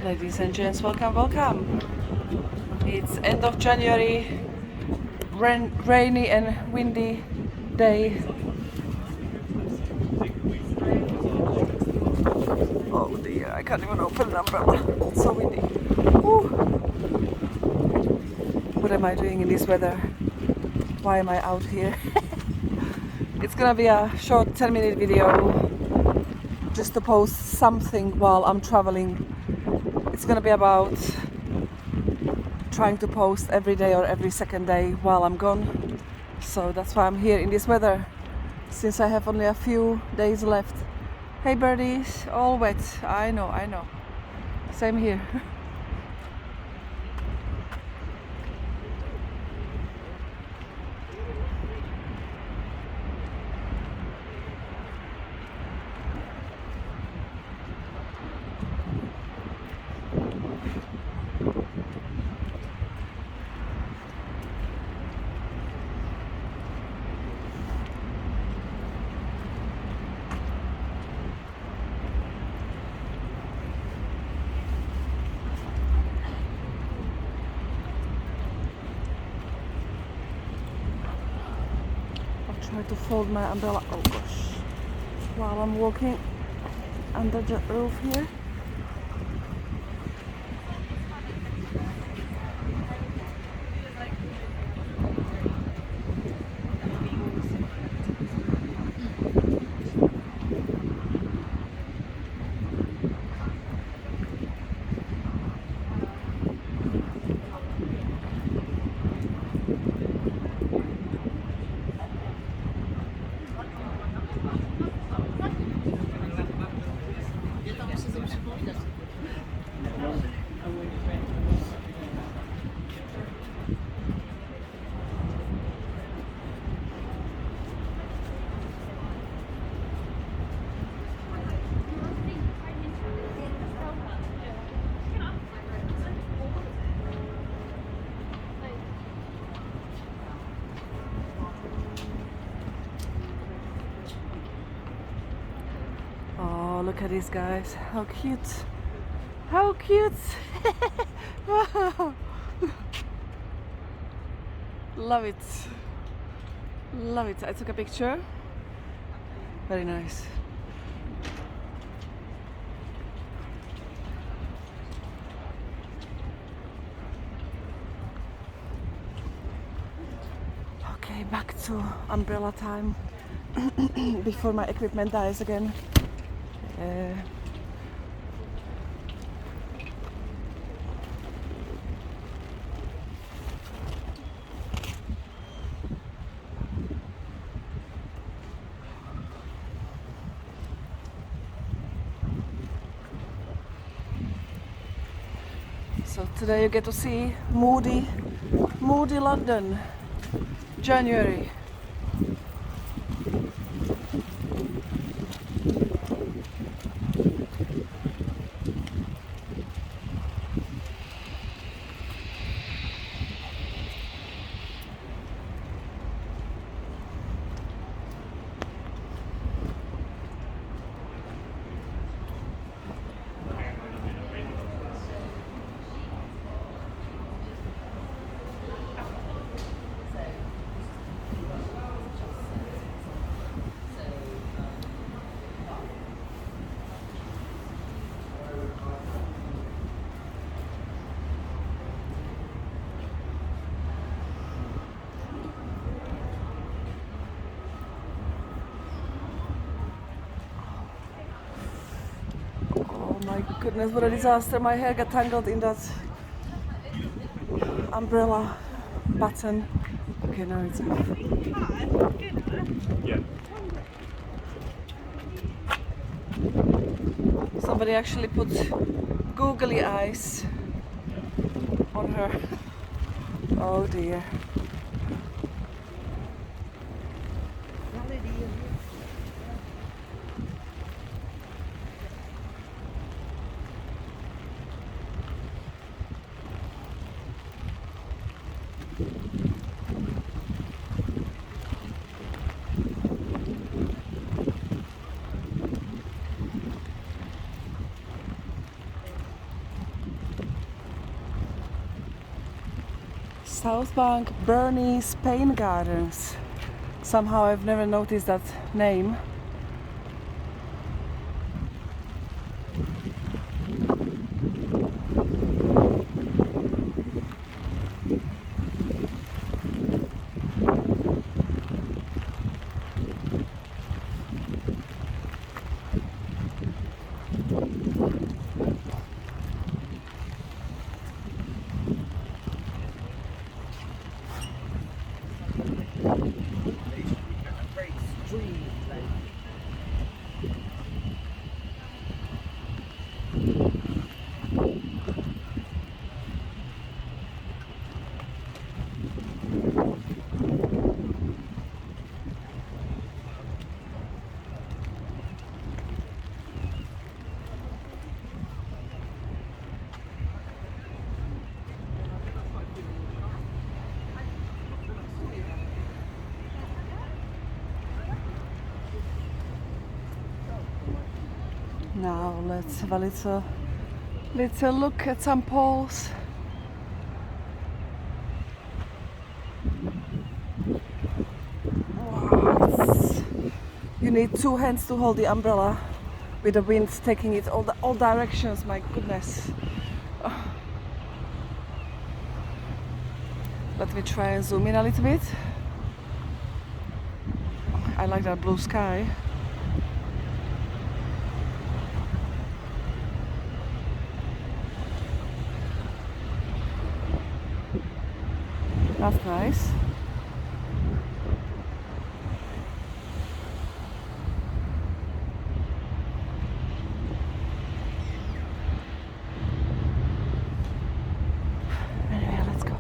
Ladies and gents, welcome, welcome. It's end of January, rainy and windy day. Oh dear, I can't even open an umbrella. It's so windy. Woo. What am I doing in this weather? Why am I out here? It's gonna be a short 10-minute video just to post something while I'm traveling. It's gonna be about trying to post every day or every second day while I'm gone. So that's why I'm here in this weather, since I have only a few days left. Hey birdies, all wet. I know. Same here. Try to fold my umbrella, oh gosh, while I'm walking under the roof here. Oh, look at these guys. How cute. How cute. Wow. Love it. Love it. I took a picture. Very nice. Okay, back to umbrella time before my equipment dies again. So today you get to see moody London, January. Oh my goodness, what a disaster. My hair got tangled in that umbrella button. Okay, now it's off. Yeah. Somebody actually put googly eyes on her. Oh dear. Southbank Bernie Spain Gardens. Somehow I've never noticed that name. Now let's have a little look at some poles. Wow, you need two hands to hold the umbrella with the wind taking it all directions. My goodness. Let me try and zoom in a little bit. I like that blue sky. That's nice. Anyway, let's go.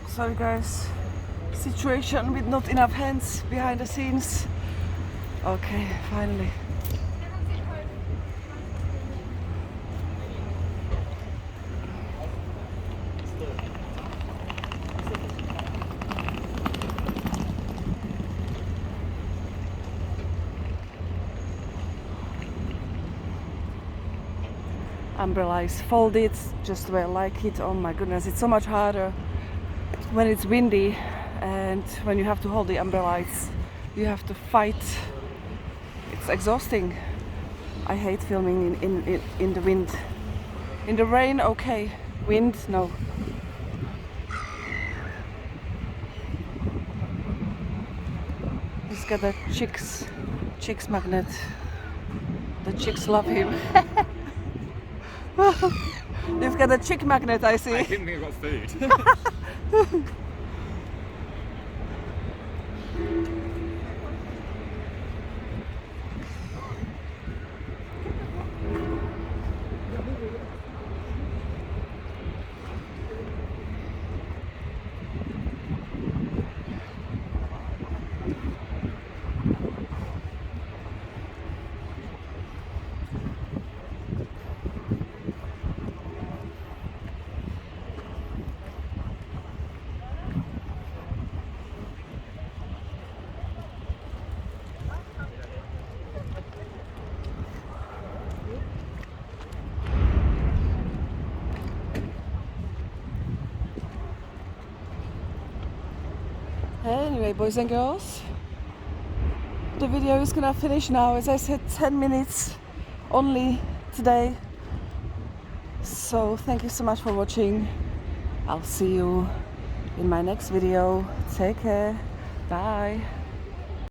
Sorry guys, situation with not enough hands behind the scenes. Okay, finally. Umbrella is folded just where I like it. Oh my goodness, it's so much harder when it's windy and when you have to hold the umbrella. You have to fight. It's exhausting. I hate filming in the wind. In the rain, okay, Wind? No. He's got a chicks magnet. The chicks love him. You've got a chick magnet, I see. I didn't think I got food. Anyway, boys and girls, the video is gonna finish now. As I said, 10 minutes only today. So thank you so much for watching. I'll see you in my next video. Take care. Bye.